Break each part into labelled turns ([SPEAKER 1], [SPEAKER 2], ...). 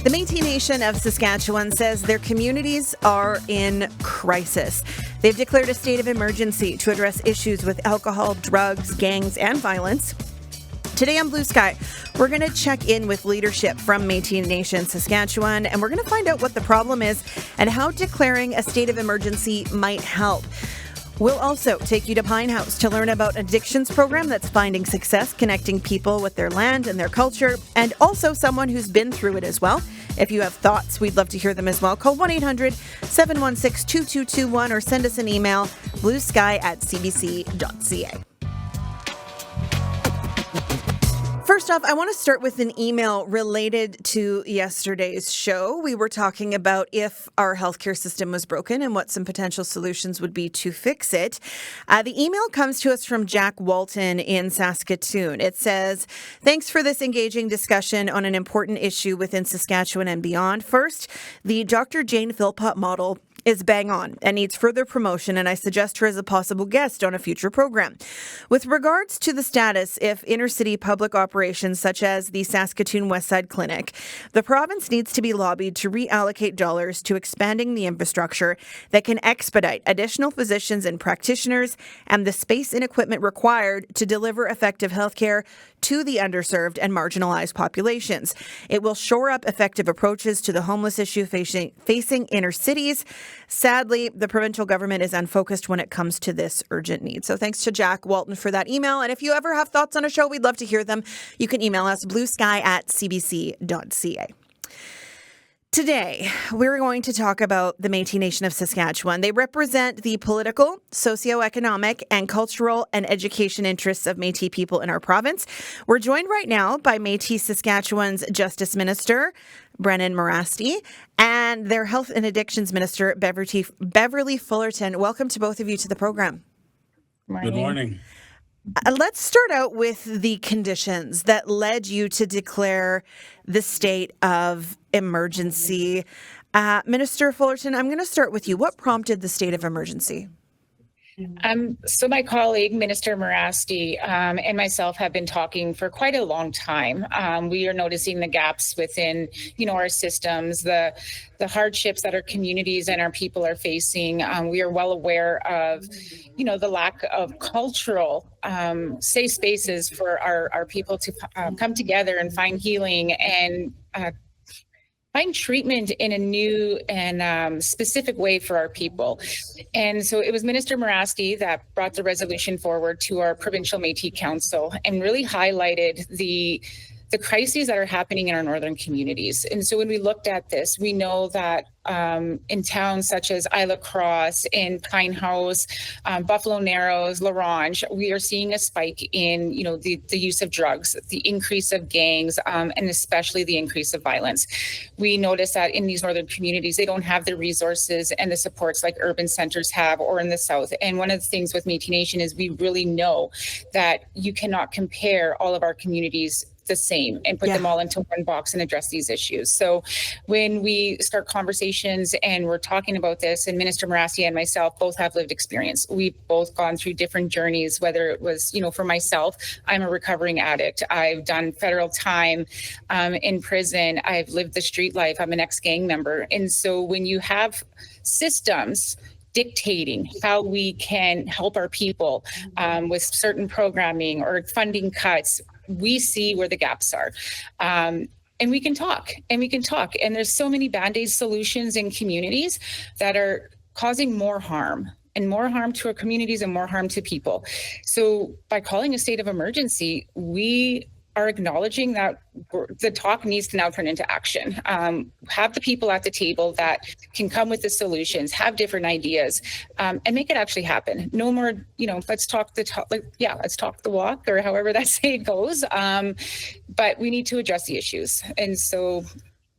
[SPEAKER 1] The Métis Nation of Saskatchewan says their communities are in crisis. They've declared a state of emergency to address issues with alcohol, drugs, gangs, and violence. Today on Blue Sky, we're going to check in with leadership from Métis Nation Saskatchewan, and we're going to find out what the problem is and how declaring a state of emergency might help. We'll also take you to Pine House to learn about an addictions program that's finding success connecting people with their land and their culture, and also someone who's been through it as well. If you have thoughts, we'd love to hear them as well. Call 1-800-716-2221 or send us an email, bluesky@cbc.ca. First off, I want to start with an email related to yesterday's show. We were talking about if our healthcare system was broken and what some potential solutions would be to fix it. The email comes to us from Jack Walton in Saskatoon. It says, thanks for this engaging discussion on an important issue within Saskatchewan and beyond. First, the Dr. Jane Philpott model is bang on and needs further promotion, and I suggest her as a possible guest on a future program. With regards to the status if inner-city public operations such as the Saskatoon Westside Clinic, the province needs to be lobbied to reallocate dollars to expanding the infrastructure that can expedite additional physicians and practitioners and the space and equipment required to deliver effective healthcare to the underserved and marginalized populations. It will shore up effective approaches to the homeless issue facing inner cities. Sadly, the provincial government is unfocused when it comes to this urgent need. So thanks to Jack Walton for that email. And if you ever have thoughts on a show, we'd love to hear them. You can email us bluesky@cbc.ca. Today, we're going to talk about the Métis Nation of Saskatchewan. They represent the political, socioeconomic, and cultural and education interests of Métis people in our province. We're joined right now by Métis Saskatchewan's Justice Minister, Brennan Morasti, and their Health and Addictions Minister, Beverly Fullerton. Welcome to both of you to the program.
[SPEAKER 2] Good morning.
[SPEAKER 1] Let's start out with the conditions that led you to declare the state of emergency. Minister Fullerton, I'm going to start with you. What prompted the state of emergency?
[SPEAKER 2] So my colleague, Minister Morasti, and myself have been talking for quite a long time. We are noticing the gaps within, our systems, the hardships that our communities and our people are facing. We are well aware of, the lack of cultural safe spaces for our people to come together and find healing and find treatment in a new and specific way for our people. And so it was Minister Morasti that brought the resolution forward to our provincial Métis Council and really highlighted the crises that are happening in our northern communities. And so when we looked at this, we know that in towns such as Isla Crosse, in Pine House, Buffalo Narrows, Larange, we are seeing a spike in, the use of drugs, the increase of gangs, and especially the increase of violence. We notice that in these northern communities, they don't have the resources and the supports like urban centers have or in the south. And one of the things with Métis Nation is we really know that you cannot compare all of our communities the same and put them all into one box and address these issues. So when we start conversations and we're talking about this, and Minister Morasti and myself both have lived experience. We've both gone through different journeys, whether it was, for myself, I'm a recovering addict. I've done federal time in prison. I've lived the street life. I'm an ex-gang member. And so when you have systems dictating how we can help our people with certain programming or funding cuts, we see where the gaps are. And we can talk. And there's so many Band-Aid solutions in communities that are causing more harm to our communities and more harm to people. So by calling a state of emergency, we are acknowledging that the talk needs to now turn into action. Have the people at the table that can come with the solutions, have different ideas, and make it actually happen. No more, let's talk the talk, let's talk the walk, or however that saying goes. But we need to address the issues. And so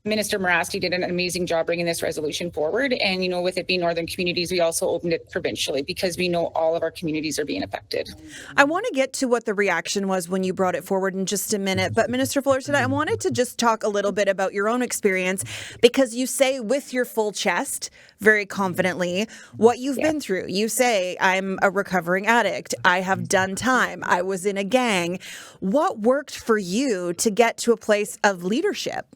[SPEAKER 2] Minister Morasti did an amazing job bringing this resolution forward. And, with it being northern communities, we also opened it provincially because we know all of our communities are being affected.
[SPEAKER 1] I want to get to what the reaction was when you brought it forward in just a minute. But Minister Fullerton, I wanted to just talk a little bit about your own experience, because you say with your full chest, very confidently, what you've been through. You say, I'm a recovering addict. I have done time. I was in a gang. What worked for you to get to a place of leadership?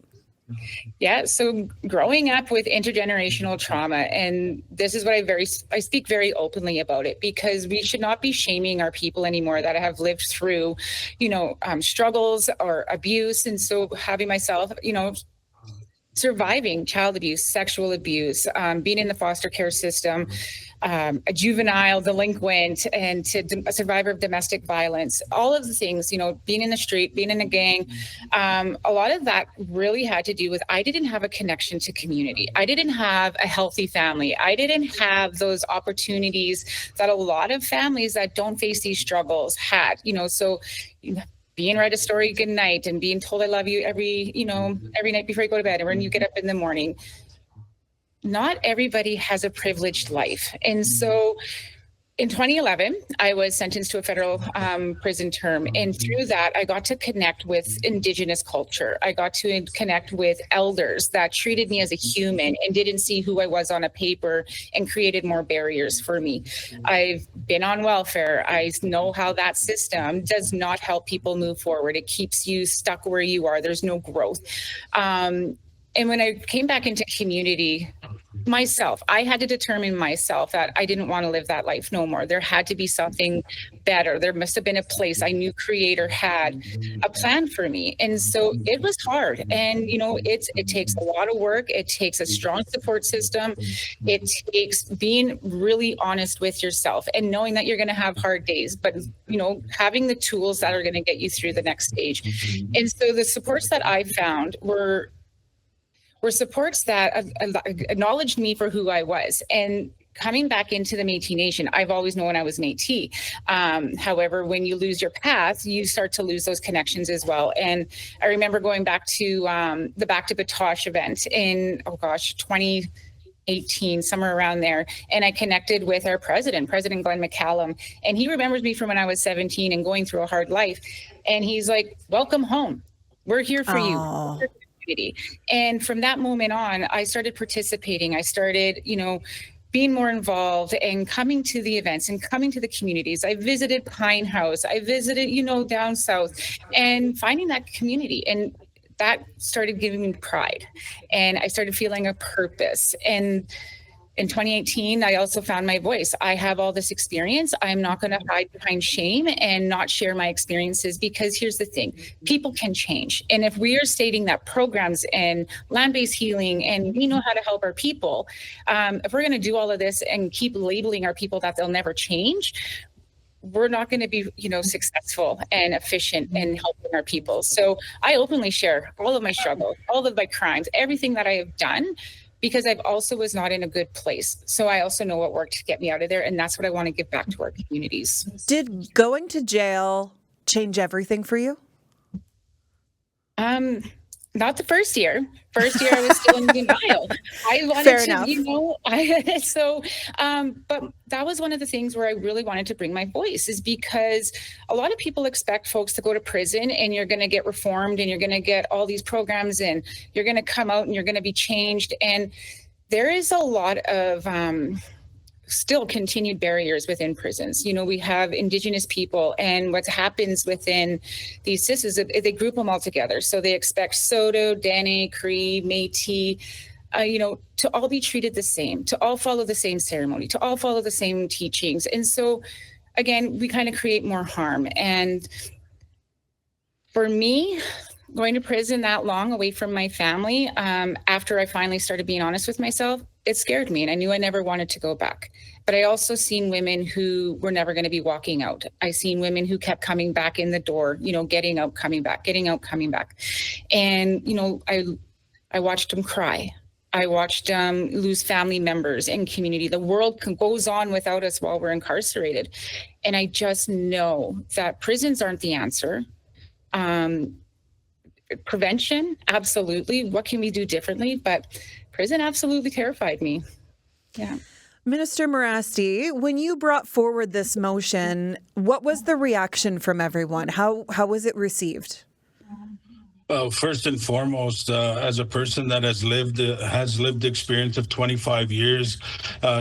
[SPEAKER 2] Yeah, so growing up with intergenerational trauma, and this is what I speak very openly about it, because we should not be shaming our people anymore that have lived through, struggles or abuse. And so having myself, surviving child abuse, sexual abuse, being in the foster care system, a juvenile delinquent, and a survivor of domestic violence, all of the things, being in the street, being in a gang, a lot of that really had to do with I didn't have a connection to community. I didn't have a healthy family. I didn't have those opportunities that a lot of families that don't face these struggles had, so being read a story good night and being told I love you every night before you go to bed and when you get up in the morning. Not everybody has a privileged life. And so in 2011, I was sentenced to a federal prison term. And through that, I got to connect with Indigenous culture. I got to connect with elders that treated me as a human and didn't see who I was on a paper and created more barriers for me. I've been on welfare. I know how that system does not help people move forward. It keeps you stuck where you are. There's no growth. And when I came back into community, I had to determine myself that I didn't want to live that life no more. There had to be something better. There must have been a place. I knew Creator had a plan for me. And so it was hard. And, it takes a lot of work. It takes a strong support system. It takes being really honest with yourself and knowing that you're going to have hard days, but, having the tools that are going to get you through the next stage. And so the supports that I found were supports that acknowledged me for who I was. And coming back into the Métis Nation, I've always known I was Métis. However, when you lose your path, you start to lose those connections as well. And I remember going back to the Back to Batoche event in, 2018, somewhere around there. And I connected with our President Glenn McCallum. And he remembers me from when I was 17 and going through a hard life. And he's like, welcome home. We're here for you. And from that moment on, I started participating. I started, being more involved and coming to the events and coming to the communities. I visited Pine House. I visited, down south and finding that community. And that started giving me pride. And I started feeling a purpose. And in 2018, I also found my voice. I have all this experience. I'm not going to hide behind shame and not share my experiences, because here's the thing, people can change. And if we are stating that programs and land-based healing and we know how to help our people, if we're going to do all of this and keep labeling our people that they'll never change, we're not going to be, successful and efficient in helping our people. So I openly share all of my struggles, all of my crimes, everything that I have done, because I've also was not in a good place. So I also know what worked to get me out of there. And that's what I want to give back to our communities.
[SPEAKER 1] Did going to jail change everything for you?
[SPEAKER 2] Not the first year. First year I was still in denial. I wanted
[SPEAKER 1] Fair
[SPEAKER 2] to,
[SPEAKER 1] enough.
[SPEAKER 2] But that was one of the things where I really wanted to bring my voice, is because a lot of people expect folks to go to prison and you're going to get reformed and you're going to get all these programs and you're going to come out and you're going to be changed. And there is a lot of, still continued barriers within prisons. We have Indigenous people, and what happens within these systems, they group them all together. So they expect Soto, Dene, Cree, Métis, to all be treated the same, to all follow the same ceremony, to all follow the same teachings. And so, again, we kind of create more harm. And for me, going to prison that long away from my family, after I finally started being honest with myself, it scared me, and I knew I never wanted to go back. But I also seen women who were never going to be walking out. I seen women who kept coming back in the door, getting out, coming back, getting out, coming back. And, I watched them cry. I watched them lose family members and community. The world goes on without us while we're incarcerated. And I just know that prisons aren't the answer. Prevention, absolutely. What can we do differently? But prison absolutely terrified me. Yeah.
[SPEAKER 1] Minister Morasti, when you brought forward this motion, what was the reaction from everyone? How was it received?
[SPEAKER 3] Well, first and foremost, as a person that has lived experience of 25 years,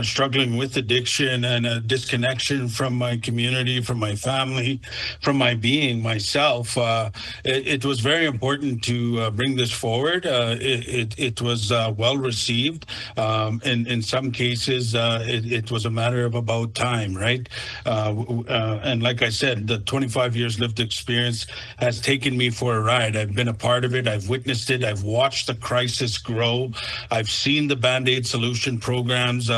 [SPEAKER 3] struggling with addiction and a disconnection from my community, from my family, from my being myself, it was very important to bring this forward. It was well received. In some cases, it was a matter of about time, right? And like I said, the 25 years lived experience has taken me for a ride. I've been a part of it. I've witnessed it. I've watched the crisis grow. I've seen the Band-Aid solution programs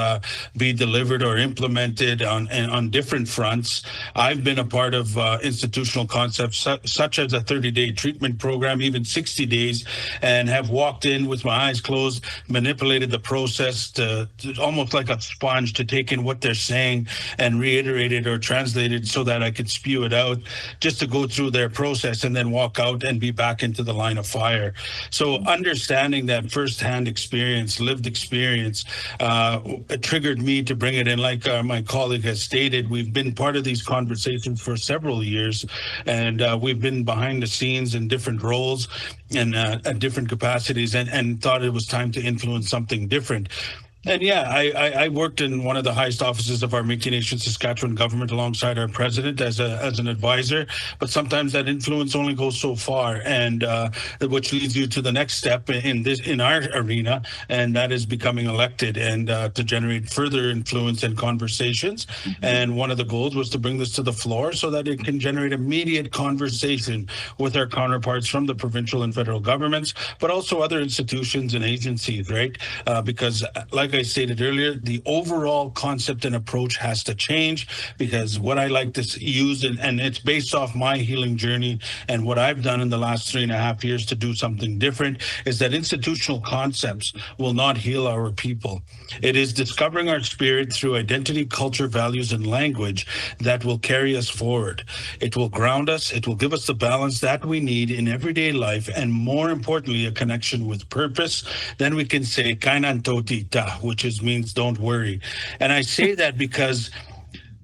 [SPEAKER 3] be delivered or implemented on different fronts. I've been a part of institutional concepts such as a 30-day treatment program, even 60 days, and have walked in with my eyes closed, manipulated the process to almost like a sponge to take in what they're saying and reiterate it or translate it so that I could spew it out, just to go through their process and then walk out and be back into the line of fire. So understanding that firsthand experience, lived experience, triggered me to bring it in. Like my colleague has stated, we've been part of these conversations for several years, and we've been behind the scenes in different roles and at different capacities, and thought it was time to influence something different. And yeah, I worked in one of the highest offices of our Métis Nation Saskatchewan government alongside our president as an advisor. But sometimes that influence only goes so far, and which leads you to the next step in our arena, and that is becoming elected and to generate further influence and conversations. Mm-hmm. And one of the goals was to bring this to the floor so that it can generate immediate conversation with our counterparts from the provincial and federal governments, but also other institutions and agencies, right? Because like I stated earlier, the overall concept and approach has to change, because what I like to use, and it's based off my healing journey and what I've done in the last 3.5 years to do something different, is that institutional concepts will not heal our people. It is discovering our spirit through identity, culture, values, and language that will carry us forward. It will ground us. It will give us the balance that we need in everyday life, and more importantly, a connection with purpose. Then we can say, Kainan Totita, which means don't worry. And I say that because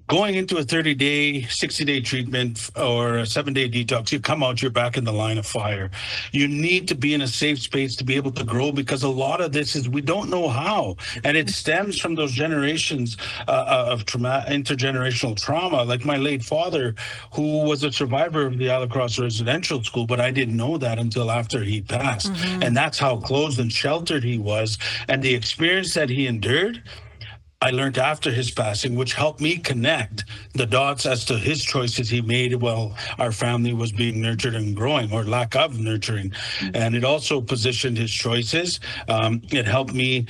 [SPEAKER 3] going into a 30-day, 60-day treatment or a 7-day detox, you come out, you're back in the line of fire. You need to be in a safe space to be able to grow, because a lot of this is we don't know how. And it stems from those generations of intergenerational trauma. Like my late father, who was a survivor of the Alacross Residential School, but I didn't know that until after he passed. Mm-hmm. And that's how closed and sheltered he was. And the experience that he endured, I learned after his passing, which helped me connect the dots as to his choices he made while our family was being nurtured and growing, or lack of nurturing. And it also positioned his choices. It helped me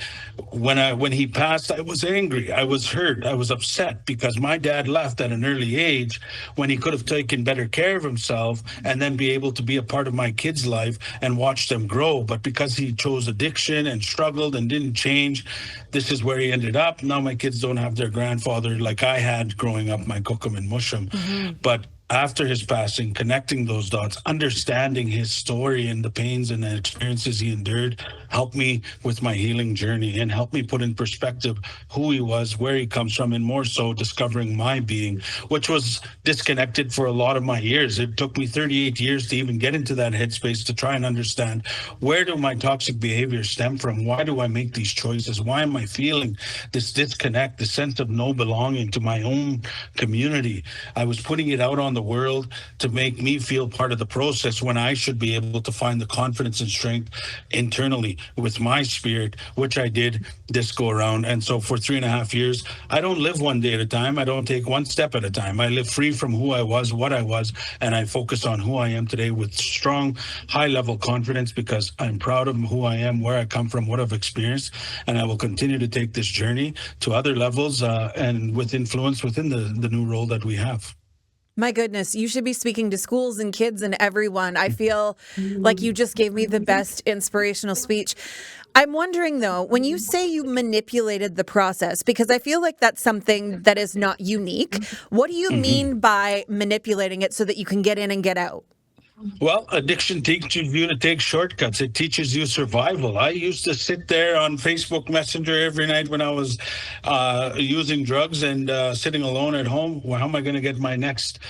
[SPEAKER 3] when he passed. I was angry, I was hurt, I was upset, because my dad left at an early age when he could have taken better care of himself and then be able to be a part of my kids' life and watch them grow. But because he chose addiction and struggled and didn't change, this is where he ended up. Now my kids don't have their grandfather like I had growing up, my Cookum and Mushum. Mm-hmm. But after his passing, connecting those dots, understanding his story and the pains and the experiences he endured, helped me with my healing journey and helped me put in perspective who he was, where he comes from, and more so discovering my being, which was disconnected for a lot of my years. It took me 38 years to even get into that headspace to try and understand, where do my toxic behaviors stem from? Why do I make these choices? Why am I feeling this disconnect, this sense of no belonging to my own community? I was putting it out on the world to make me feel part of the process, when I should be able to find the confidence and strength internally with my spirit, which I did this go around. And so for 3.5 years, I don't live one day at a time. I don't take one step at a time. I live free from who I was, what I was, and I focus on who I am today with strong, high-level confidence, because I'm proud of who I am, where I come from, what I've experienced, and I will continue to take this journey to other levels and with influence within the new role that we have.
[SPEAKER 1] My goodness, you should be speaking to schools and kids and everyone. I feel like you just gave me the best inspirational speech. I'm wondering, though, when you say you manipulated the process, because I feel like that's something that is not unique, what do you mean by manipulating it so that you can get in and get out?
[SPEAKER 3] Well, addiction teaches you to take shortcuts. It teaches you survival. I used to sit there on Facebook Messenger every night when I was using drugs and sitting alone at home. Well, how am I going to get my next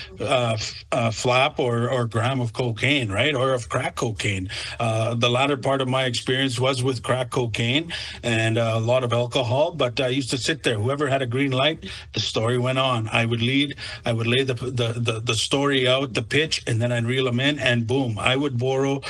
[SPEAKER 3] flap or gram of cocaine, right? Or of crack cocaine? The latter part of my experience was with crack cocaine and a lot of alcohol, but I used to sit there. Whoever had a green light, the story went on. I would lead, I would lay the story out, the pitch, and then I'd reel them in, and boom, I would borrow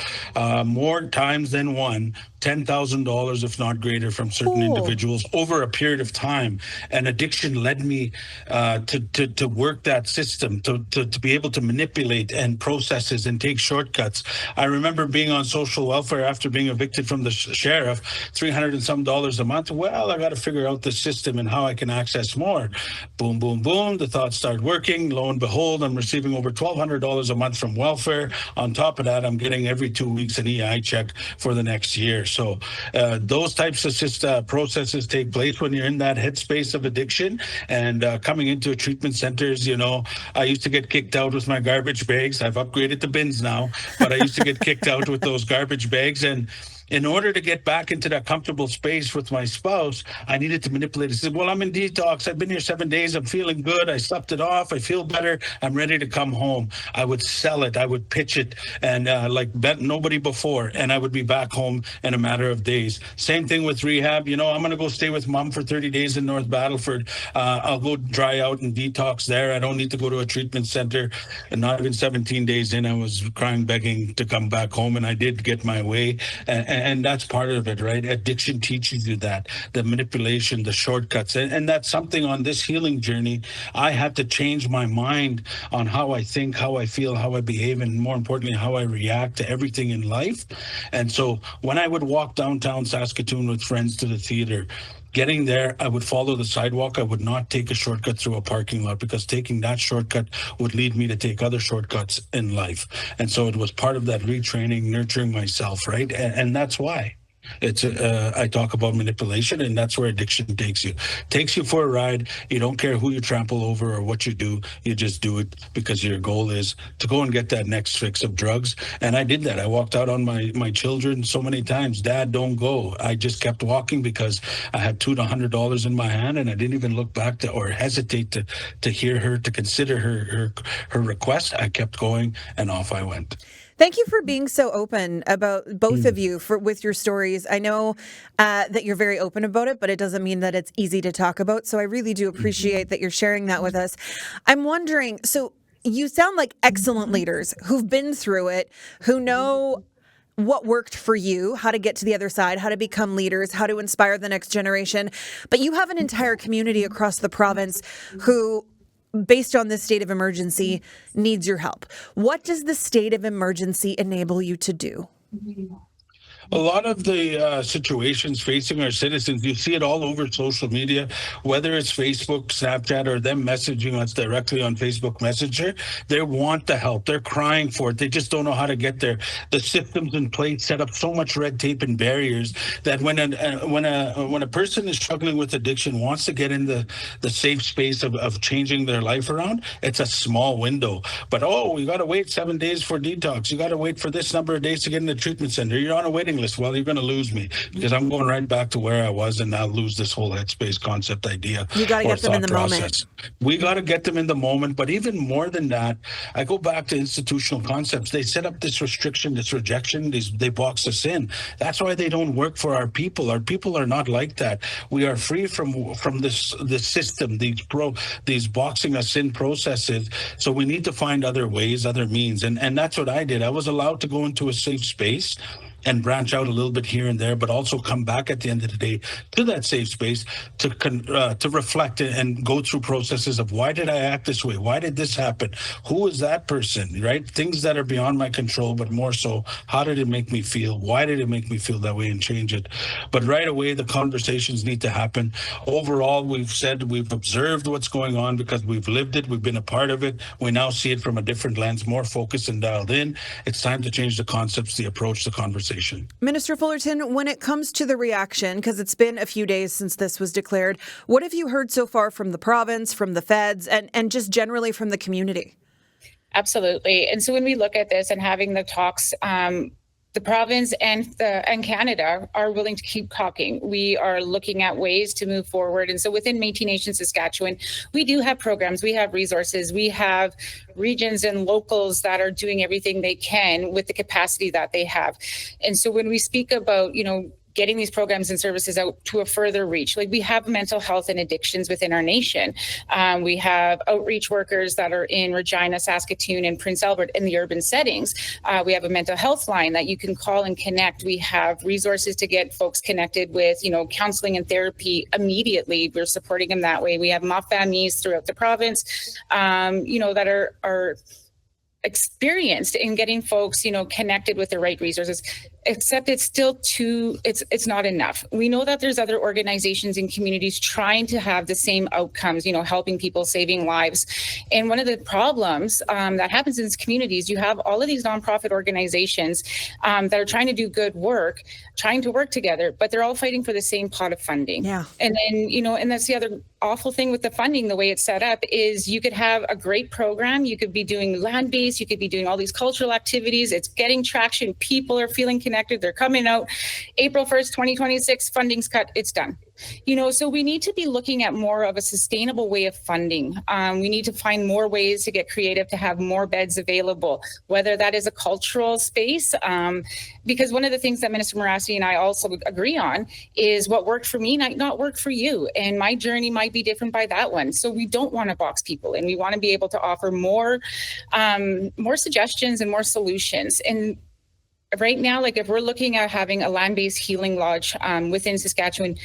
[SPEAKER 3] more times than one, $10,000, if not greater, from certain individuals over a period of time. And addiction led me to work that system, to be able to manipulate and processes and take shortcuts. I remember being on social welfare after being evicted from the sheriff, 300 and some dollars a month. Well, I got to figure out the system and how I can access more. Boom, boom, boom. The thoughts start working. Lo and behold, I'm receiving over $1,200 a month from welfare. On top of that, I'm getting every 2 weeks an EI check for the next year. So those types of processes take place when you're in that headspace of addiction. And coming into treatment centers, I used to get kicked out with my garbage bags. I've upgraded to bins now, but I used to get kicked out with those garbage bags. And in order to get back into that comfortable space with my spouse, I needed to manipulate it. I said, well, I'm in detox. I've been here 7 days. I'm feeling good. I slept it off. I feel better. I'm ready to come home. I would sell it. I would pitch it and like bet nobody before. And I would be back home in a matter of days. Same thing with rehab. I'm going to go stay with mom for 30 days in North Battleford. I'll go dry out and detox there. I don't need to go to a treatment center. And not even 17 days in, I was crying, begging to come back home. And I did get my way. And that's part of it, right? Addiction teaches you that, the manipulation, the shortcuts. And that's something on this healing journey. I had to change my mind on how I think, how I feel, how I behave, and more importantly, how I react to everything in life. And so when I would walk downtown Saskatoon with friends to the theater, getting there, I would follow the sidewalk. I would not take a shortcut through a parking lot, because taking that shortcut would lead me to take other shortcuts in life. And so it was part of that retraining, nurturing myself, right? And that's why. I talk about manipulation, and that's where addiction takes you for a ride. You don't care who you trample over or what you do. You just do it because your goal is to go and get that next fix of drugs. And I did that. I walked out on my children so many times. Dad, don't go. I just kept walking because I had $200 to $100 in my hand, and I didn't even look back or hesitate to hear her, to consider her request. I kept going, and off I went.
[SPEAKER 1] Thank you for being so open about both of you with your stories. I know that you're very open about it, but it doesn't mean that it's easy to talk about. So I really do appreciate that you're sharing that with us. I'm wondering, so you sound like excellent leaders who've been through it, who know what worked for you, how to get to the other side, how to become leaders, how to inspire the next generation. But you have an entire community across the province who, based on this state of emergency, needs your help. What does the state of emergency enable you to do?
[SPEAKER 3] A lot of the situations facing our citizens, you see it all over social media, whether it's Facebook, Snapchat, or them messaging us directly on Facebook Messenger. They want the help. They're crying for it. They just don't know how to get there. The systems in place set up so much red tape and barriers that when a person is struggling with addiction, wants to get in the safe space of changing their life around, it's a small window. But, you got to wait 7 days for detox. You got to wait for this number of days to get in the treatment center. You're on a waiting list. Well, you're going to lose me because I'm going right back to where I was, and I'll lose this whole headspace concept idea.
[SPEAKER 1] You got to get them in the moment.
[SPEAKER 3] We got to get them in the moment. But even more than that, I go back to institutional concepts. They set up this restriction, this rejection. They box us in. That's why they don't work for our people. Our people are not like that. We are free from this system, these boxing us in processes. So we need to find other ways, other means. And that's what I did. I was allowed to go into a safe space and branch out a little bit here and there, but also come back at the end of the day to that safe space to reflect and go through processes of, why did I act this way? Why did this happen? Who is that person, right? Things that are beyond my control, but more so, how did it make me feel? Why did it make me feel that way, and change it? But right away, the conversations need to happen. Overall, we've observed what's going on because we've lived it. We've been a part of it. We now see it from a different lens, more focused and dialed in. It's time to change the concepts, the approach, the conversation.
[SPEAKER 1] Minister Fullerton, when it comes to the reaction, because it's been a few days since this was declared, what have you heard so far from the province, from the feds, and just generally from the community?
[SPEAKER 2] Absolutely. And so when we look at this and having the talks, the province and Canada are willing to keep talking. We are looking at ways to move forward. And so within Métis Nation Saskatchewan, we do have programs, we have resources, we have regions and locals that are doing everything they can with the capacity that they have. And so when we speak about, getting these programs and services out to a further reach. Like, we have mental health and addictions within our nation. We have outreach workers that are in Regina, Saskatoon, and Prince Albert in the urban settings. We have a mental health line that you can call and connect. We have resources to get folks connected with, counseling and therapy immediately. We're supporting them that way. We have MAFAMIs throughout the province, that are experienced in getting folks, connected with the right resources, except it's still it's not enough. We know that there's other organizations and communities trying to have the same outcomes, helping people, saving lives. And one of the problems that happens in these communities, you have all of these nonprofit organizations that are trying to do good work, trying to work together, but they're all fighting for the same pot of funding.
[SPEAKER 1] Yeah.
[SPEAKER 2] And then, and that's the other awful thing with the funding, the way it's set up, is you could have a great program, you could be doing land-based, you could be doing all these cultural activities, it's getting traction, people are feeling connected, they're coming out. April 1st, 2026, funding's cut, it's done. So we need to be looking at more of a sustainable way of funding. We need to find more ways to get creative, to have more beds available, whether that is a cultural space, because one of the things that Minister Morasti and I also agree on is what worked for me might not work for you, and my journey might be different by that one. So we don't want to box people, and we want to be able to offer more suggestions and more solutions. And right now, like, if we're looking at having a land-based healing lodge within Saskatchewan,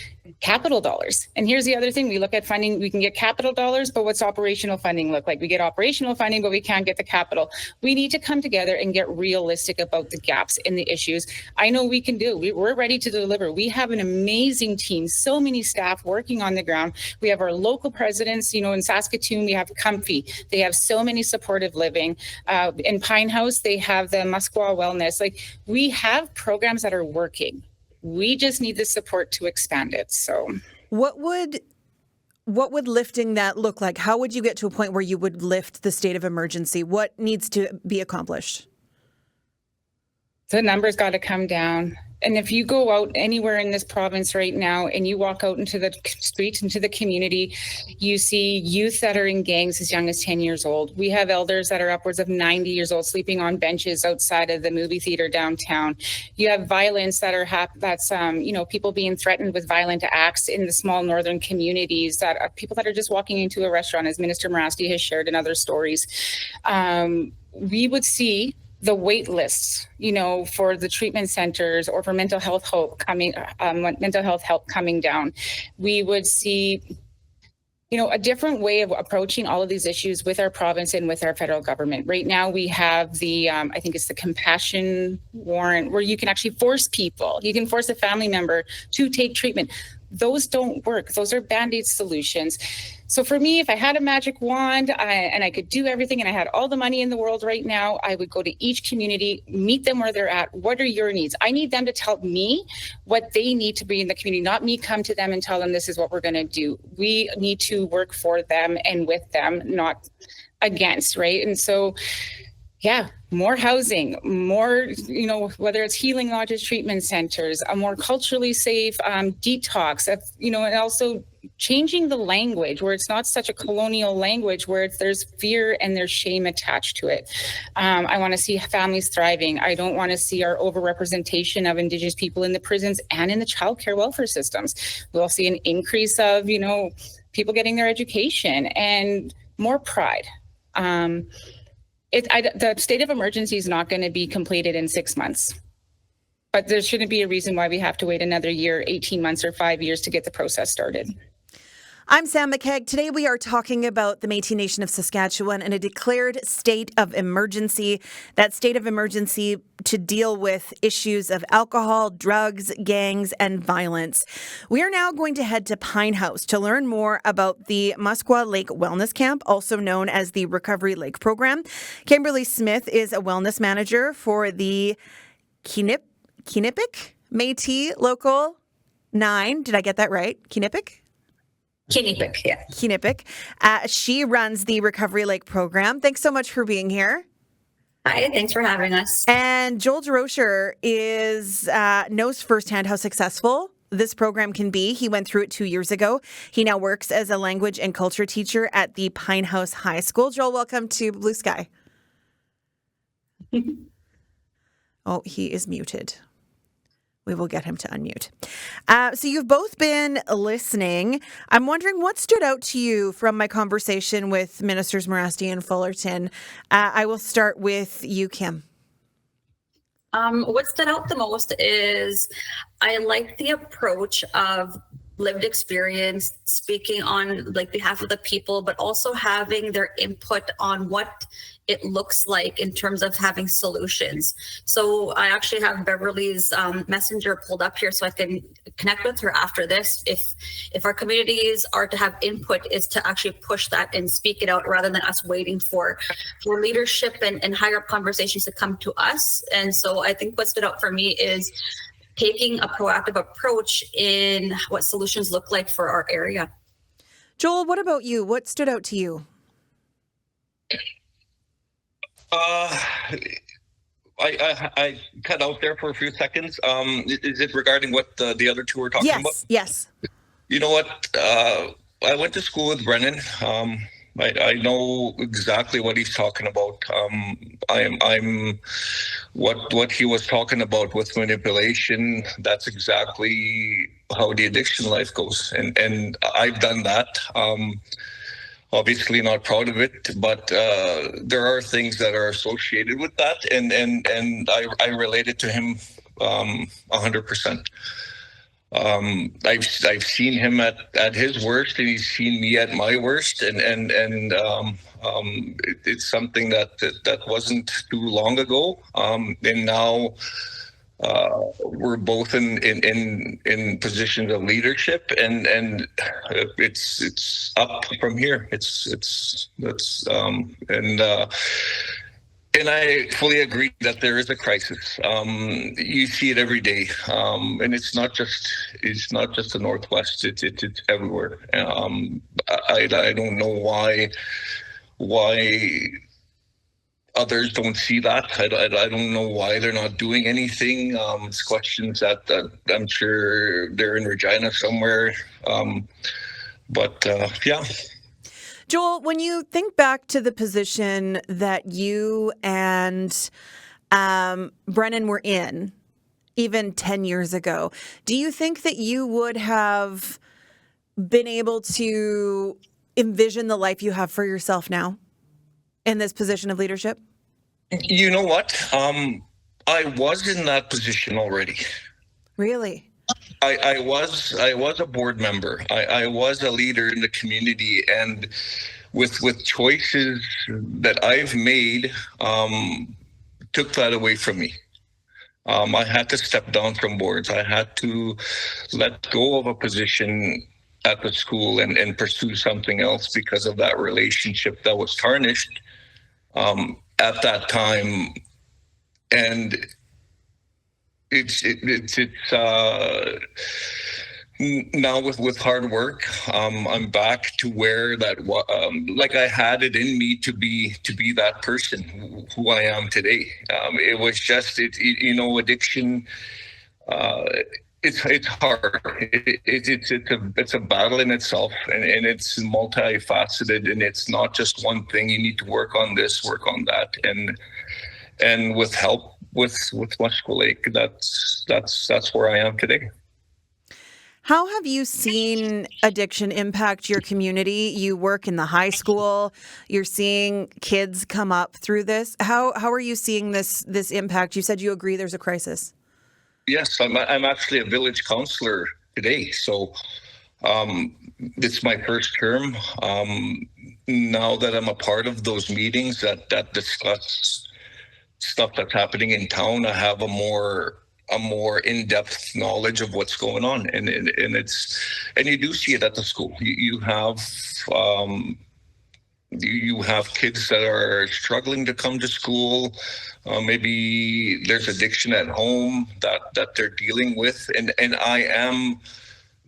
[SPEAKER 2] capital dollars. And here's the other thing, we look at funding, we can get capital dollars, but what's operational funding look like? We get operational funding, but we can't get the capital. We need to come together and get realistic about the gaps and the issues. I know we can do, we're ready to deliver. We have an amazing team, so many staff working on the ground. We have our local presidents, in Saskatoon, we have Comfy. They have so many supportive living. In Pine House, they have the Musqueam Wellness. Like, we have programs that are working. We just need the support to expand it. So
[SPEAKER 1] what would lifting that look like? How would you get to a point where you would lift the state of emergency? What needs to be accomplished?
[SPEAKER 2] The numbers got to come down. And if you go out anywhere in this province right now and you walk out into the streets, into the community, you see youth that are in gangs as young as 10 years old. We have elders that are upwards of 90 years old sleeping on benches outside of the movie theater downtown. You have violence that are people being threatened with violent acts in the small northern communities, that are people that are just walking into a restaurant, as Minister Morasti has shared in other stories. We would see the wait lists, for the treatment centers or for mental health help coming down. We would see, a different way of approaching all of these issues with our province and with our federal government. Right now, we have the, I think it's the compassion warrant, where you can actually force people. You can force a family member to take treatment. Those don't work. Those are Band-Aid solutions. So for me, if I had a magic wand and I could do everything and I had all the money in the world right now, I would go to each community, meet them where they're at. What are your needs? I need them to tell me what they need to be in the community, not me come to them and tell them this is what we're going to do. We need to work for them and with them, not against, right? And so, yeah, more housing, more, whether it's healing lodges, treatment centers, a more culturally safe detox, and also changing the language where it's not such a colonial language where there's fear and there's shame attached to it. I want to see families thriving. I don't want to see our overrepresentation of Indigenous people in the prisons and in the childcare welfare systems. We'll see an increase of, people getting their education and more pride. The state of emergency is not going to be completed in 6 months, but there shouldn't be a reason why we have to wait another year, 18 months or 5 years to get the process started.
[SPEAKER 1] I'm Sam McKeag. Today we are talking about the Métis Nation of Saskatchewan and a declared state of emergency. That state of emergency to deal with issues of alcohol, drugs, gangs, and violence. We are now going to head to Pine House to learn more about the Musqueam Lake Wellness Camp, also known as the Recovery Lake Program. Kimberly Smith is a wellness manager for the Kinipik Métis Local 9. Did I get that right? Kinipik?
[SPEAKER 4] Kinnipick, yeah.
[SPEAKER 1] Kinnipick. She runs the Recovery Lake program. Thanks so much for being here.
[SPEAKER 4] Hi, thanks for having us.
[SPEAKER 1] And Joel DeRocher knows firsthand how successful this program can be. He went through it 2 years ago. He now works as a language and culture teacher at the Pine House High School. Joel, welcome to Blue Sky. Oh, he is muted. We will get him to unmute. So you've both been listening. I'm wondering what stood out to you from my conversation with Ministers Morasti and Fullerton. I will start with you, Kim.
[SPEAKER 4] What stood out the most is I like the approach of lived experience, speaking on behalf of the people, but also having their input on what it looks like in terms of having solutions. So I actually have Beverly's messenger pulled up here so I can connect with her after this. If our communities are to have input, is to actually push that and speak it out rather than us waiting for leadership and higher up conversations to come to us. And so I think what stood out for me is taking a proactive approach in what solutions look like for our area.
[SPEAKER 1] Joel, what about you? What stood out to you?
[SPEAKER 5] I cut out there for a few seconds. Is it regarding what the other two were talking about?
[SPEAKER 1] Yes.
[SPEAKER 5] You know what? I went to school with Brennan. I know exactly what he's talking about. I'm what he was talking about with manipulation. That's exactly how the addiction life goes, and I've done that. Obviously not proud of it, but there are things that are associated with that, and I related to him 100%. I've seen him at his worst, and he's seen me at my worst, and it's something that wasn't too long ago, and now we're both in positions of leadership, and it's up from here. And I fully agree that there is a crisis. You see it every day, and it's not just the Northwest. It's everywhere. I don't know why others don't see that. I don't know why they're not doing anything. It's questions that I'm sure they're in Regina somewhere. Yeah.
[SPEAKER 1] Joel, when you think back to the position that you and Brennan were in, even 10 years ago, do you think that you would have been able to envision the life you have for yourself now in this position of leadership?
[SPEAKER 5] You know what? I was in that position already.
[SPEAKER 1] Really?
[SPEAKER 5] I was a board member. I was a leader in the community, and with choices that I've made, took that away from me. I had to step down from boards. I had to let go of a position at the school and pursue something else because of that relationship that was tarnished at that time. And it's now with hard work, I'm back to where that like I had it in me to be that person who I am today. It was just addiction. It's hard. It's a battle in itself, and it's multifaceted, and it's not just one thing. You need to work on this, work on that, and with help with Mushko Lake, that's where I am today.
[SPEAKER 1] How have you seen addiction impact your community? You work in the high school. You're seeing kids come up through this. How are you seeing this impact? You said you agree there's a crisis.
[SPEAKER 5] Yes, I'm actually a village councillor today, so it's my first term. Now that I'm a part of those meetings that discuss stuff that's happening in town, I have a more in-depth knowledge of what's going on, and you do see it at the school. You have kids that are struggling to come to school. Maybe there's addiction at home that they're dealing with, and I am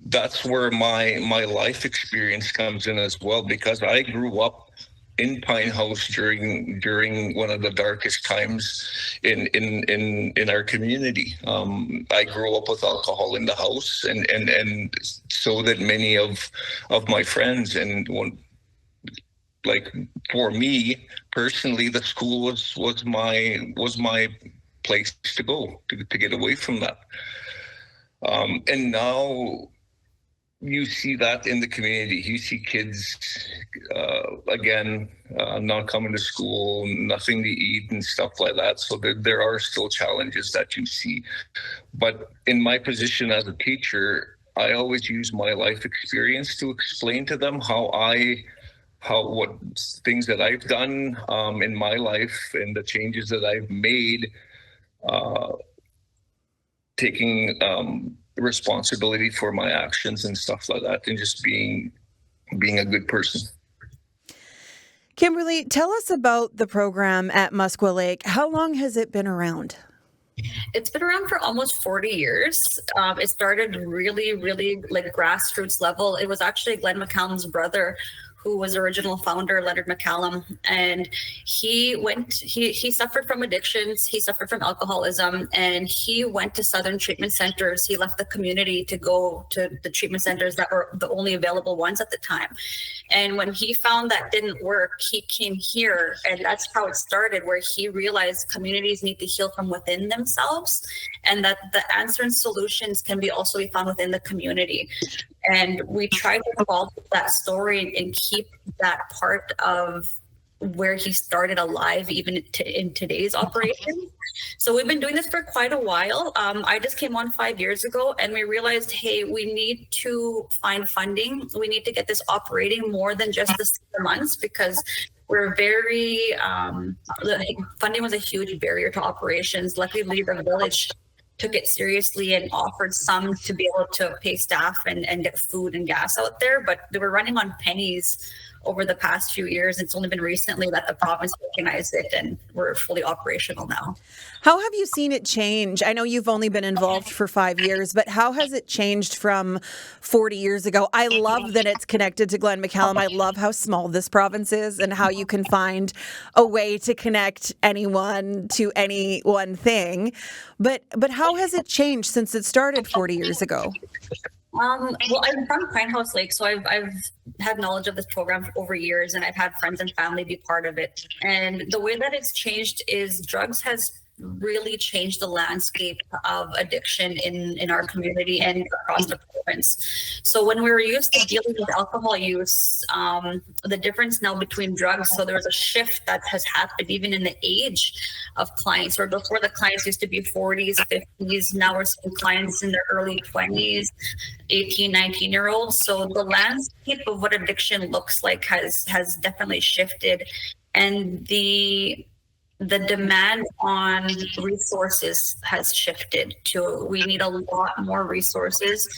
[SPEAKER 5] that's where my life experience comes in as well, because I grew up in Pine House during one of the darkest times in our community. I grew up with alcohol in the house, and so did many of my friends. And like for me personally, the school was my place to go to get away from that. And now you see that in the community. You see kids again not coming to school, nothing to eat and stuff like that. So there are still challenges that you see. But in my position as a teacher, I always use my life experience to explain to them what things that I've done in my life and the changes that I've made, taking responsibility for my actions and stuff like that, and just being a good person.
[SPEAKER 1] Kimberly, tell us about the program at Musqueam Lake. How long has it been around?
[SPEAKER 4] It's been around for almost 40 years. It started really, really like grassroots level. It was actually Glenn McCallum's brother who was the original founder, Leonard McCallum, and he suffered from addictions, he suffered from alcoholism, and he went to Southern treatment centers. He left the community to go to the treatment centers that were the only available ones at the time. And when he found that didn't work, he came here, and that's how it started, where he realized communities need to heal from within themselves, and that the answer and solutions can be also be found within the community. And we try to follow that story and keep that part of where he started alive, even in today's operation. So we've been doing this for quite a while. I just came on 5 years ago, and we realized, hey, we need to find funding. We need to get this operating more than just the 6 months, because we're very, funding was a huge barrier to operations. Luckily, the village took it seriously and offered some to be able to pay staff and get food and gas out there, but they were running on pennies over the past few years. It's only been recently that the province recognized it, and we're fully operational now.
[SPEAKER 1] How have you seen it change? I know you've only been involved for 5 years, but how has it changed from 40 years ago? I love that it's connected to Glenn McCallum. I love how small this province is and how you can find a way to connect anyone to any one thing. But how has it changed since it started 40 years ago?
[SPEAKER 4] Well, I'm from Pine House Lake, so I've had knowledge of this program for over years, and I've had friends and family be part of it. And the way that it's changed is drugs has really changed the landscape of addiction in our community and across the province. So when we were used to dealing with alcohol use, the difference now between drugs, so there's a shift that has happened even in the age of clients, where before the clients used to be 40s, 50s, now we're seeing clients in their early 20s, 18, 19-year-olds. So the landscape of what addiction looks like has definitely shifted, and the demand on resources has shifted to, we need a lot more resources,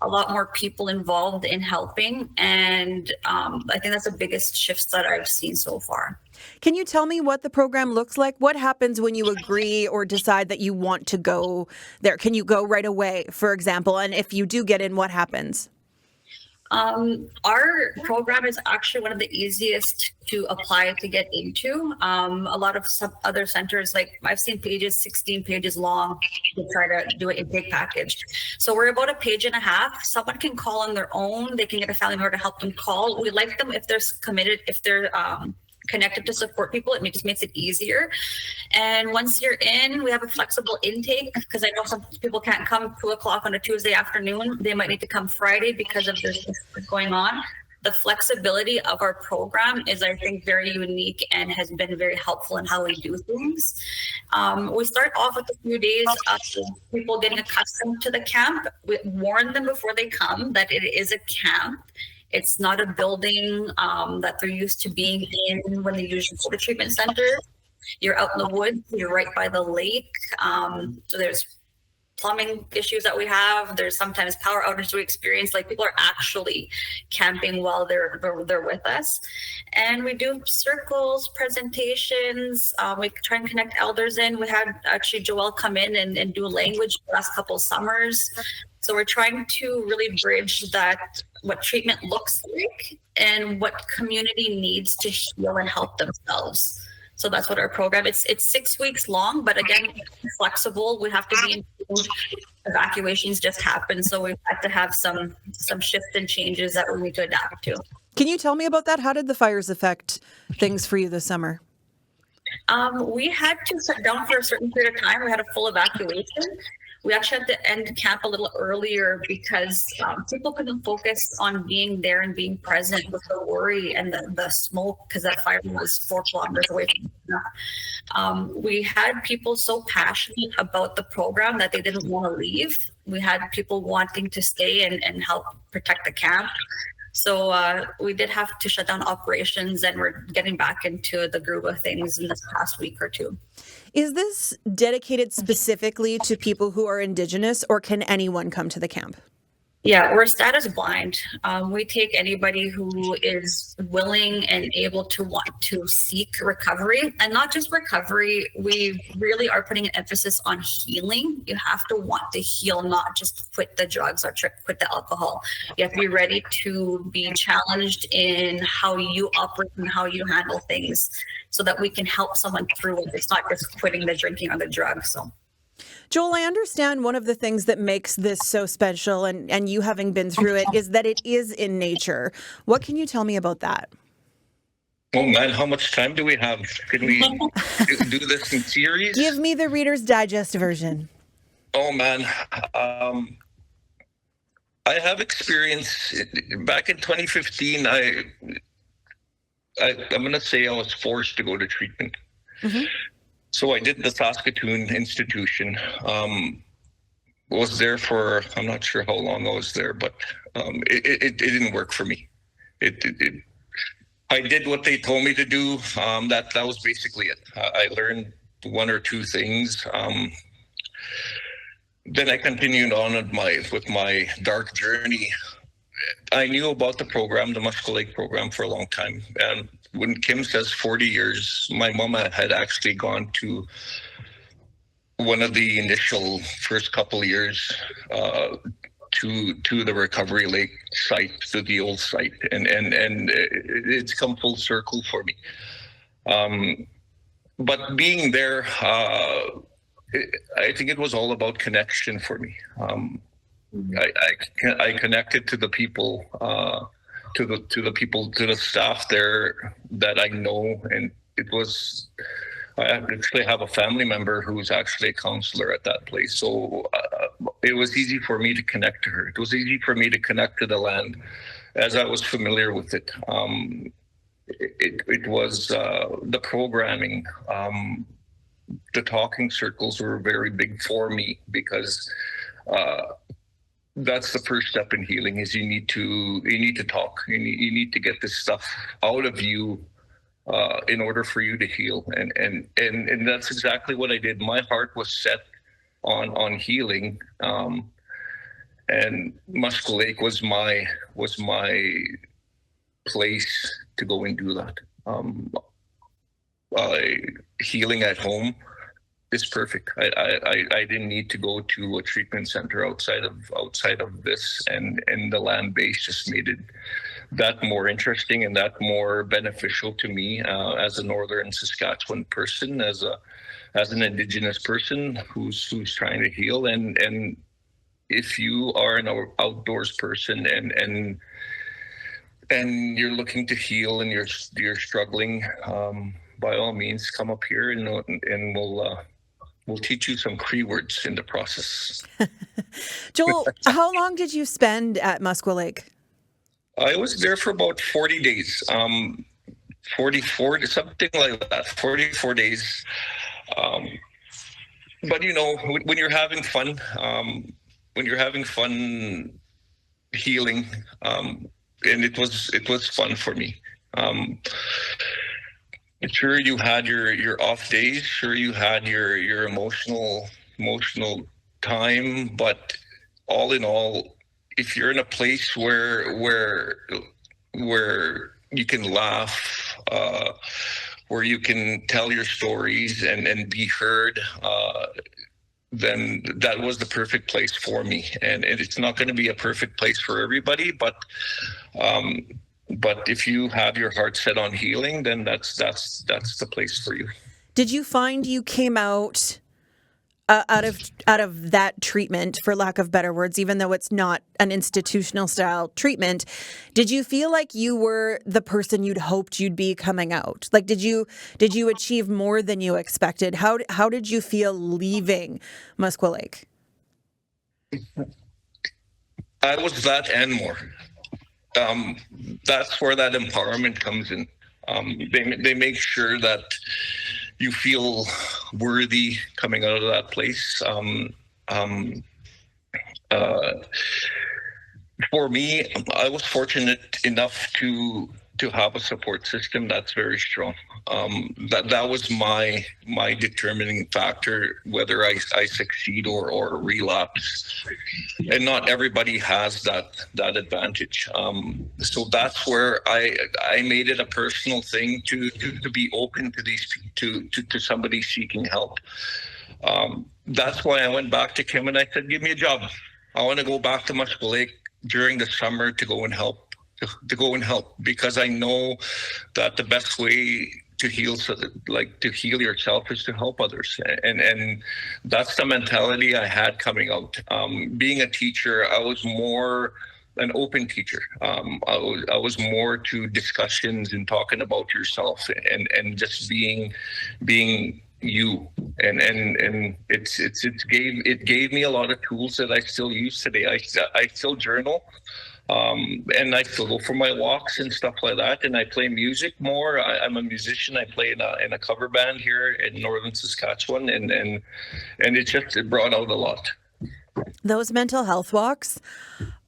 [SPEAKER 4] a lot more people involved in helping. And I think that's the biggest shifts that I've seen so far.
[SPEAKER 1] Can you tell me what the program looks like? What happens when you agree or decide that you want to go there? Can you go right away, for example? And if you do get in, what happens?
[SPEAKER 4] Our program is actually one of the easiest to apply to get into. A lot of some other centers, like I've seen pages 16 pages long to try to do an intake package. So we're about a page and a half. Someone can call on their own. They can get a family member to help them call. We like them if they're committed, if they're connected to support people. It just makes it easier. And once you're in, we have a flexible intake, because I know some people can't come 2:00 on a Tuesday afternoon. They might need to come Friday because of this going on. The flexibility of our program is, I think, very unique and has been very helpful in how we do things. We start off with a few days of people getting accustomed to the camp. We warn them before they come that it is a camp. It's not a building that they're used to being in when they usually go to treatment centers. You're out in the woods, you're right by the lake. So there's plumbing issues that we have. There's sometimes power outages we experience. Like, people are actually camping while they're with us. And we do circles, presentations. We try and connect elders in. We had actually Joelle come in and do language the last couple of summers. So we're trying to really bridge that, what treatment looks like and what community needs to heal and help themselves. So that's what our program, it's 6 weeks long, but again, it's flexible. We have to be informed. Evacuations just happen. So we've had to have some shifts and changes that we need to adapt to.
[SPEAKER 1] Can you tell me about that? How did the fires affect things for you this summer?
[SPEAKER 4] We had to shut down for a certain period of time. We had a full evacuation. We actually had to end camp a little earlier because people couldn't focus on being there and being present with the worry and the smoke, because that fire was 4 kilometers away from us. We had people so passionate about the program that they didn't want to leave. We had people wanting to stay and help protect the camp. So we did have to shut down operations, and we're getting back into the groove of things in this past week or two.
[SPEAKER 1] Is this dedicated specifically to people who are Indigenous, or can anyone come to the camp?
[SPEAKER 4] Yeah, we're status blind. We take anybody who is willing and able to want to seek recovery, and not just recovery. We really are putting an emphasis on healing. You have to want to heal, not just quit the drugs or quit the alcohol. You have to be ready to be challenged in how you operate and how you handle things, so that we can help someone through it. It's not just quitting the drinking or the drugs. So.
[SPEAKER 1] Joel, I understand one of the things that makes this so special, and you having been through it, is that it is in nature. What can you tell me about that?
[SPEAKER 5] Oh man, how much time do we have? Can we do this in series?
[SPEAKER 1] Give me the Reader's Digest version.
[SPEAKER 5] Oh man, I have experience. Back in 2015, I'm going to say I was forced to go to treatment. Mm-hmm. So I did the Saskatchewan institution. Was there for, I'm not sure how long I was there, but it didn't work for me. I did what they told me to do. That was basically it. I learned 1 or 2 things. Then I continued on with my dark journey. I knew about the program, the Muscle Lake program, for a long time. And when Kim says 40 years, my mama had actually gone to one of the initial first couple of years to the Recovery Lake site, to the old site, and it's come full circle for me. But being there, I think it was all about connection for me. I connected to the people, to the staff there that I know, and it was. I actually have a family member who's actually a counselor at that place, so it was easy for me to connect to her. It was easy for me to connect to the land, as I was familiar with it. It was the programming. The talking circles were very big for me because. That's the first step in healing. Is you need to talk. You need to get this stuff out of you in order for you to heal. And that's exactly what I did. My heart was set on healing, and Muscle Lake was my place to go and do that. Healing at home is perfect. I didn't need to go to a treatment center outside of this, and the land base just made it that more interesting and that more beneficial to me as a Northern Saskatchewan person, as an Indigenous person who's trying to heal. And if you are an outdoors person and you're looking to heal and you're struggling, by all means, come up here and we'll teach you some Cree words in the process.
[SPEAKER 1] Joel, how long did you spend at Musqueam Lake?
[SPEAKER 5] I was there for about 40 days, 44, something like that, 44 days. But when you're having fun, healing, and it was fun for me. Sure, you had your off days. Sure, you had your emotional time. But all in all, if you're in a place where you can laugh, where you can tell your stories and be heard, then that was the perfect place for me. And it's not going to be a perfect place for everybody, but if you have your heart set on healing, then that's the place for you.
[SPEAKER 1] Did you find you came out out of that treatment, for lack of better words, even though it's not an institutional style treatment, did you feel like you were the person you'd hoped you'd be coming out? Like, did you achieve more than you expected? How did you feel leaving Musqueam Lake?
[SPEAKER 5] I was that and more. That's where that empowerment comes in. They make sure that you feel worthy coming out of that place. For me, I was fortunate enough to have a support system that's very strong. That was my determining factor, whether I succeed or relapse. And not everybody has that advantage. So that's where I made it a personal thing to be open to these to somebody seeking help. That's why I went back to Kim and I said, give me a job. I want to go back to Musqueam Lake during the summer to go and help. Because I know that the best way to heal yourself is to help others, and that's the mentality I had coming out. Being a teacher, I was more an open teacher. I was more to discussions and talking about yourself and just being you, and it gave me a lot of tools that I still use today. I still journal. And I still go for my walks and stuff like that. And I play music more. I'm a musician. I play in a cover band here in northern Saskatchewan, and it brought out a lot.
[SPEAKER 1] Those mental health walks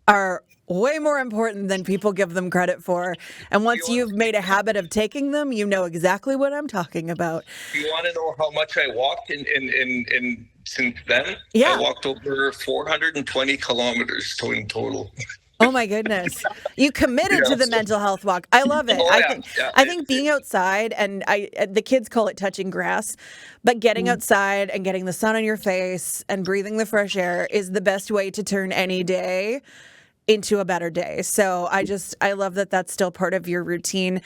[SPEAKER 1] are way more important than people give them credit for. And once you've made a habit of taking them, you know exactly what I'm talking about.
[SPEAKER 5] You want to know how much I walked in since then?
[SPEAKER 1] Yeah.
[SPEAKER 5] I walked over 420 kilometers in total.
[SPEAKER 1] Oh my goodness. You committed to the mental health walk. I love it. I think being outside, and the kids call it touching grass, but getting outside and getting the sun on your face and breathing the fresh air is the best way to turn any day into a better day. So I love that that's still part of your routine.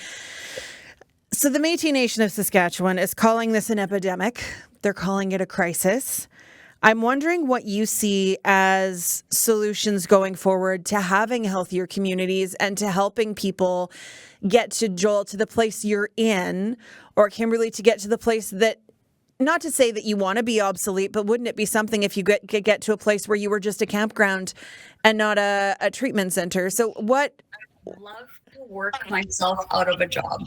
[SPEAKER 1] So the Métis Nation of Saskatchewan is calling this an epidemic. They're calling it a crisis. I'm wondering what you see as solutions going forward to having healthier communities and to helping people get to, Joel, to the place you're in, or Kimberly, to get to the place that, not to say that you want to be obsolete, but wouldn't it be something if you get to a place where you were just a campground and not a treatment center? So what?
[SPEAKER 4] I would love to work myself out of a job.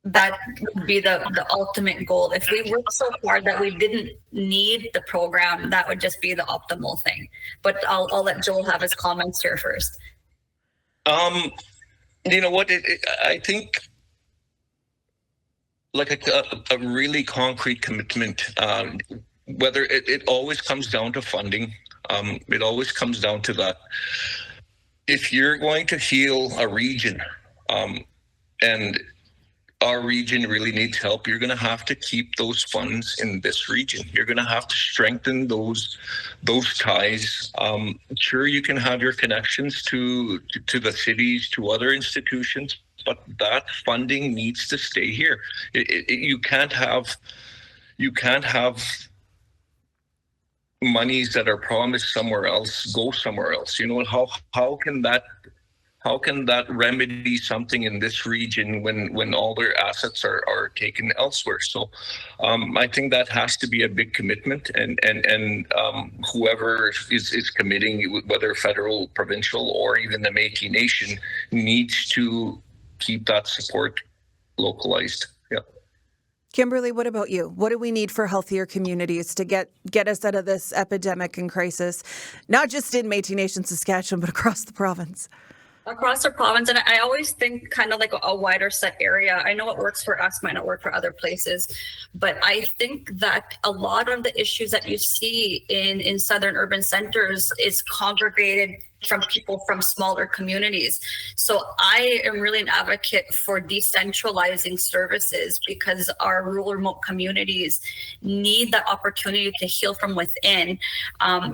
[SPEAKER 4] That would be the ultimate goal. If we worked so hard that we didn't need the program, that would just be the optimal thing. But I'll let Joel have his comments here first.
[SPEAKER 5] You know what? I think like a really concrete commitment. Whether it always comes down to funding. It always comes down to that. If you're going to heal a region, and our region really needs help, you're going to have to keep those funds in this region. You're going to have to strengthen those ties. Sure, you can have your connections to the cities, to other institutions, but that funding needs to stay here. You can't have monies that are promised somewhere else go somewhere else. You know, how can that remedy something in this region when all their assets are taken elsewhere? So I think that has to be a big commitment, and whoever is committing, whether federal, provincial, or even the Métis Nation, needs to keep that support localized. Yeah.
[SPEAKER 1] Kimberly, what about you? What do we need for healthier communities to get us out of this epidemic and crisis, not just in Métis Nation, Saskatchewan, but across the province?
[SPEAKER 4] Across the province, and I always think kind of like a wider set area. I know what works for us might not work for other places, but I think that a lot of the issues that you see in southern urban centers is congregated from people from smaller communities. So I am really an advocate for decentralizing services because our rural remote communities need that opportunity to heal from within.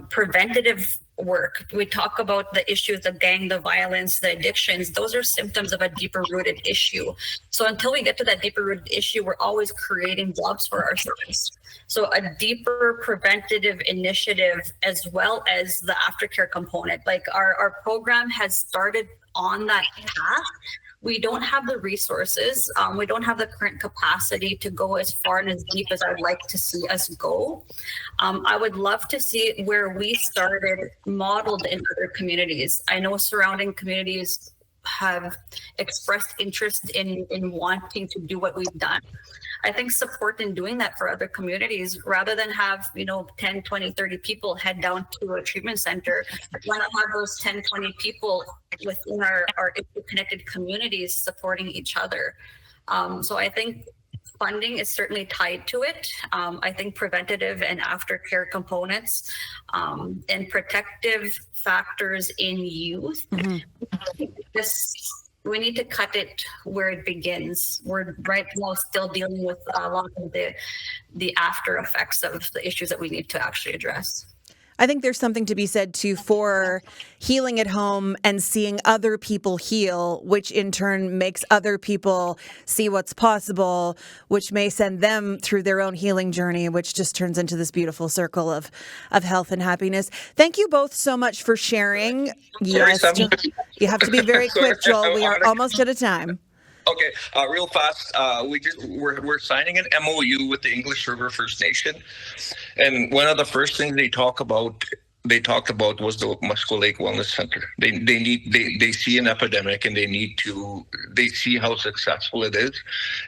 [SPEAKER 4] Preventative work. We talk about the issues of gang, the violence, the addictions. Those are symptoms of a deeper rooted issue. So until we get to that deeper rooted issue, we're always creating jobs for ourselves. So a deeper preventative initiative, as well as the aftercare component, like our program has started on that path. We don't have the resources. We don't have the current capacity to go as far and as deep as I'd like to see us go. I would love to see where we started modeled in other communities. I know surrounding communities have expressed interest in wanting to do what we've done. I think support in doing that for other communities, rather than have, 10, 20, 30 people head down to a treatment center. Why not have those 10, 20 people within our interconnected communities supporting each other? So I think funding is certainly tied to it. I think preventative and aftercare components and protective factors in youth. We need to cut it where it begins. We're right now still dealing with a lot of the after effects of the issues that we need to actually address.
[SPEAKER 1] I think there's something to be said too for healing at home and seeing other people heal, which in turn makes other people see what's possible, which may send them through their own healing journey, which just turns into this beautiful circle of health and happiness. Thank you both so much for sharing. Yes, you have to be very quick, Joel. We are almost out of time.
[SPEAKER 5] Okay, real fast. We're signing an MOU with the English River First Nation, and one of the first things they talked about was the Musco Lake Wellness Center. They see an epidemic and they see how successful it is,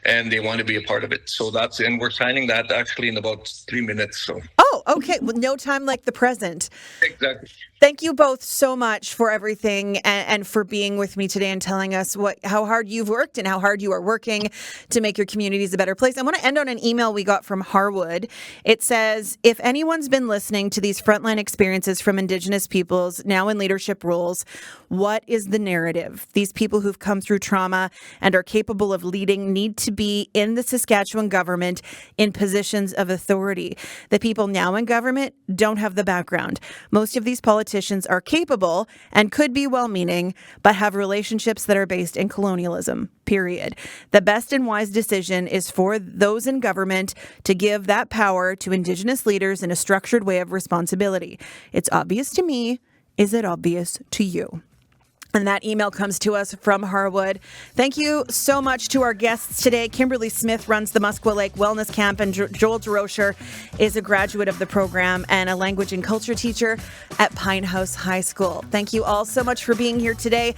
[SPEAKER 5] and they want to be a part of it. So and we're signing that actually in about 3 minutes. So.
[SPEAKER 1] Oh, okay. Well, no time like the present.
[SPEAKER 5] Exactly.
[SPEAKER 1] Thank you both so much for everything and for being with me today and telling us how hard you've worked and how hard you are working to make your communities a better place. I want to end on an email we got from Harwood. It says, if anyone's been listening to these frontline experiences from Indigenous peoples now in leadership roles, what is the narrative? These people who've come through trauma and are capable of leading need to be in the Saskatchewan government in positions of authority. The people now in government don't have the background. Most of these politicians are capable and could be well-meaning, but have relationships that are based in colonialism, period. The best and wise decision is for those in government to give that power to Indigenous leaders in a structured way of responsibility. It's obvious to me. Is it obvious to you? And that email comes to us from Harwood. Thank you so much to our guests today. Kimberly Smith runs the Musqueam Lake Wellness Camp, and Joel DeRocher is a graduate of the program and a language and culture teacher at Pine House High School. Thank you all so much for being here today.